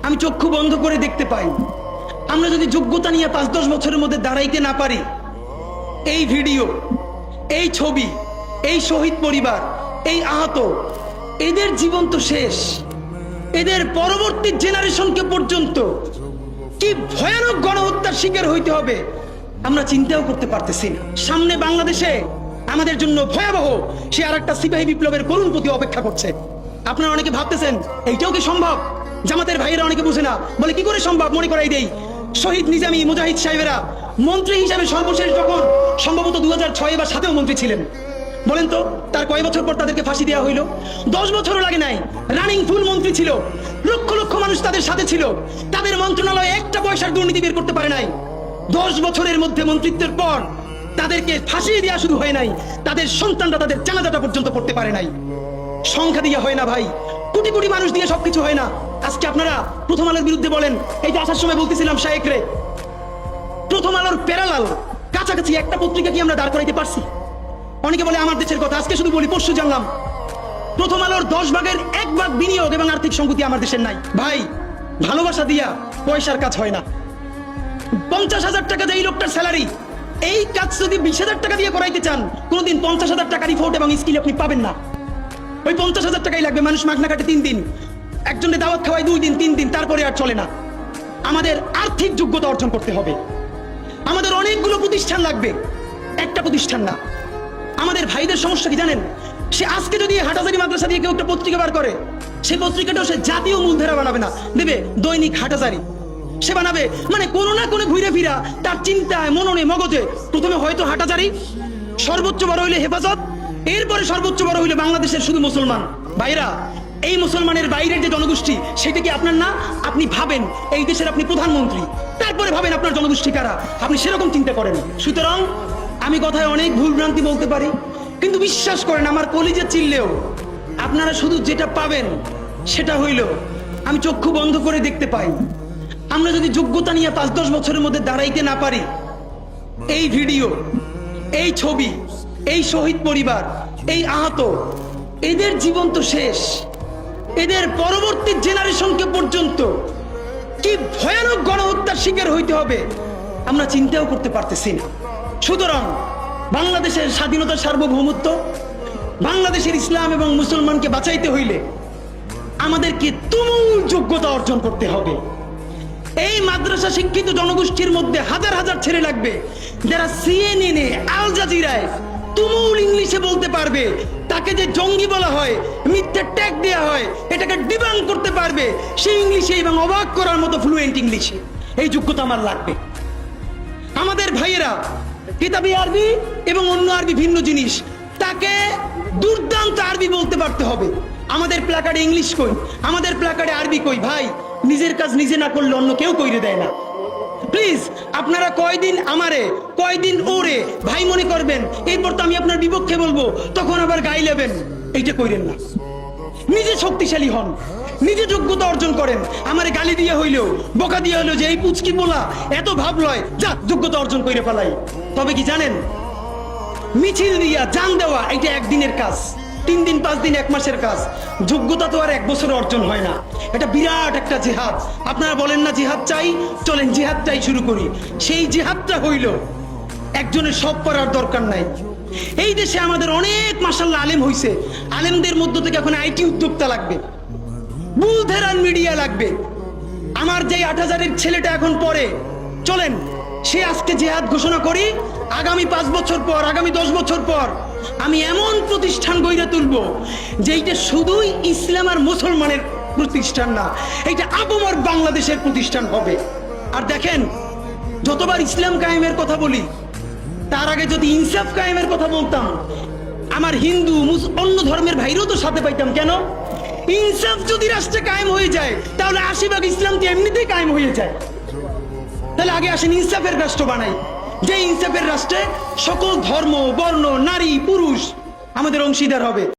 আমি চক্ষু বন্ধ করে দেখতে পাই। আমরা যদি যোগ্যতা নিয়ে 5-10 বছরের মধ্যে দাঁড়াইতে না পারি, এই ভিডিও, এই ছবি, এই শহীদ পরিবার, এই আহত, এদের জীবন তো শেষ। এদের পরবর্তী জেনারেশনকে পর্যন্ত কি ভয়ানক গণহত্যার শিকার হইতে হবে আমরা চিন্তাও করতে পারতেছি না। সামনে বাংলাদেশে আমাদের জন্য ভয়াবহ সে আরেকটা সিপাহী বিপ্লবের করুণ প্রতি অপেক্ষা করছে। আপনারা অনেকে ভাবতেছেন এইটাও কি সম্ভব? জামাতের ভাইয়েরা অনেকে বুঝে না, বলে কি করে সম্ভব? মনে করাই দেই, শহীদ নিজামী মুজাহিদ সাহেবেরা মন্ত্রী হিসাবে সর্বশেষ যখন সম্ভবত 2006 বা 2007 মন্ত্রী ছিলেন, বলেন তো তার কয় বছর পর তাদেরকে ফাঁসি দেওয়া হইল? 10 বছরও লাগে নাই। রানিং ফুল মন্ত্রী ছিল, লক্ষ লক্ষ মানুষ তাদের সাথে ছিল, তাদের মন্ত্রণালয়ে একটা পয়সার দুর্নীতি বের করতে পারে নাই। 10 বছরের মধ্যে মন্ত্রিত্বের পর তাদেরকে ফাঁসি দেওয়া শুধু হয় নাই, তাদের সন্তানরা তাদের জানাজাটা পর্যন্ত করতে পারে নাই। সংখ্যা দিয়ে হয় না ভাই, কোটি কোটি মানুষ দিয়ে সবকিছু হয় না। আজকে আপনারা প্রথম আলোর বিরুদ্ধে বলেন, এই যে আসার সময় বলতেছিলাম শায়েক রে, প্রথম আলোর প্যারালাল কাছাকাছি একটা পত্রিকা কি আমরা দাঁড় করাইতে পারছি? অনেকে বলে আমার দেশের কথা, আজকে শুধু বলি, পরশু জানলাম প্রথম আলোর 10 ভাগের 1 ভাগ বিনিয়োগ এবং আর্থিক সংগতি আমার দেশের নাই। ভাই, ভালোবাসা দিয়া পয়সার কাজ হয় না। 50,000 টাকা যে এই লোকটার স্যালারি, এই কাজ যদি 20,000 টাকা দিয়ে করাইতে চান, কোনোদিন 50,000 টাকা রিপোর্ট এবং স্কিল আপনি পাবেন না। ওই 50,000 টাকাই লাগবে। মানুষ মাগনা কাটে 3 দিন, একজনের দাওয়াত খাওয়ায় 2 দিন 3 দিন, তারপরে আর চলে না। আমাদের আর্থিক যোগ্যতা অর্জন করতে হবে। আমাদের অনেকগুলো প্রতিষ্ঠান লাগবে, একটা প্রতিষ্ঠান না। আমাদের ভাইদের সমস্যা কি জানেন? সে আজকে যদি হাটাজারি মাদ্রাসা দিয়ে কেউ একটা পত্রিকা বার করে, সেই পত্রিকাটাও সে জাতীয় মূলধারা বানাবে না, দেবে দৈনিক হাটাজারি। সে বানাবে মানে কোনো না কোনো ঘুরে ফিরা তার চিন্তায়, মননে, মগজে প্রথমে হয়তো হাটাজারি, সর্বোচ্চ বড় হইলে হেফাজত, এরপরে সর্বোচ্চ বড় হইলে বাংলাদেশের শুধু মুসলমান। ভাইরা, এই মুসলমানের বাইরের যে জনগোষ্ঠী, সেটা কি আপনার না? আপনি ভাবেন এই দেশের আপনি প্রধানমন্ত্রী, তারপরে ভাবেন আপনার জনগোষ্ঠী কারা, আপনি সেরকম চিন্তা করেন। সুতরাং আমি কথায় অনেক ভুল ভ্রান্তি বলতে পারি, কিন্তু বিশ্বাস করেন আমার কলিজে চিল্লেও আপনারা শুধু যেটা পাবেন সেটা হইল আমি চক্ষু বন্ধ করে দেখতে পাই। আমরা যদি যোগ্যতা নিয়ে 5-10 বছরের মধ্যে দাঁড়াইতে না পারি, এই ভিডিও, এই ছবি, এই শহীদ পরিবার, এই আহত, এদের জীবন তো শেষ। এদের পরবর্তী জেনারেশনকে পর্যন্ত কি ভয়ানক গণহত্যার শিকার হইতে হবে আমরা চিন্তাও করতে পারতেছি না। সুতরাং বাংলাদেশের স্বাধীনতার সার্বভৌমত্ব, বাংলাদেশের ইসলাম এবং মুসলমানকে বাঁচাইতে হইলে আমাদেরকে তুমুল যোগ্যতা অর্জন করতে হবে। এই মাদ্রাসা শিক্ষিত জনগোষ্ঠীর মধ্যে হাজার হাজার ছেলে লাগবে যারা সিএনএনে, আল জাজিরায় তুমুল ইংলিশে বলতে পারবে। তাকে যে জঙ্গি বলা হয়, মিথ্যা ট্যাগ দেওয়া হয়, এটাকে ডিবাং করতে পারবে সেই ইংলিশে এবং অবাক করার মতো ফ্লুয়েন্ট ইংলিশে। এই যোগ্যতা আমার লাগবে। আমাদের ভাইয়েরা কিতাবি আরবি এবং অন্য আরবি ভিন্ন জিনিস, তাকে দুর্দান্ত আরবি বলতে পারতে হবে। আমাদের প্ল্যাকার্ডে ইংলিশ কই, আমাদের প্ল্যাকার্ডে আরবি কই। ভাই, নিজের কাজ নিজে না করলে অন্য কেউ কইরে দেয় না। প্লিজ আপনারা কয়দিন আমারে, কয়দিন ওরে ভাই মনে করবেন, এরপর তো আমি আপনার বিপক্ষে বলবো, তখন আবার গায়ে নেবেন, এইটা কইরেন না। নিজে শক্তিশালী হন, নিজে যোগ্যতা অর্জন করেন। আমারে গালি দিয়ে হইলেও, বোকা দিয়ে হইলেও যে এই পুচকি বলা এত ভাব লয়, যা যোগ্যতা অর্জন করে ফেলাই। তবে কি জানেন, মিছিল দিয়া জান দেওয়া এটা একদিনের কাজ, 3 দিন 5 দিন 1 মাসের কাজ। যোগ্যতা তো আর 1 বছরে অর্জন হয় না। এটা বিরাট একটা জিহাদ। আপনারা বলেন না জিহাদ চাই, চলেন জিহাদটাই শুরু করি। সেই জিহাদটা হইল একজনের সব করার দরকার নাই। এই দেশে আমাদের অনেক মাশাআল্লাহ আলেম হইছে, আলেমদের মধ্য থেকে এখন আইটি উদ্যোক্তা লাগবে, বুলধেরান মিডিয়া লাগবে। আমার যে 8,000-এর ছেলেটা এখন পড়ে, চলেন সে আজকে জিহাদ ঘোষণা করি, আগামী 5 বছর পর, আগামী 10 বছর পর আমি এমন প্রতিষ্ঠান গইরা তুলবো যেইটা শুধুই ইসলাম আর মুসলমানের প্রতিষ্ঠান না, এটা আপামর বাংলাদেশের প্রতিষ্ঠান হবে। আর দেখেন, যতবার ইসলাম কায়েমের কথা বলি, তার আগে যদি ইনসাফ কায়েমের কথা বলতাম, আমার হিন্দু অন্য ধর্মের ভাইরাও তো সাথে পাইতাম। কেন? ইনসাফ যদি রাষ্ট্রে কায়েম হয়ে যায়, তাহলে 80% ইসলাম তো এমনিতেই কায়েম হয়ে যায়। তাহলে আগে আসেন ইনসাফের রাষ্ট্র বানাই, যে ইনসাফের রাষ্ট্রে সকল ধর্ম, বর্ণ, নারী, পুরুষ আমাদের অংশীদার হবে।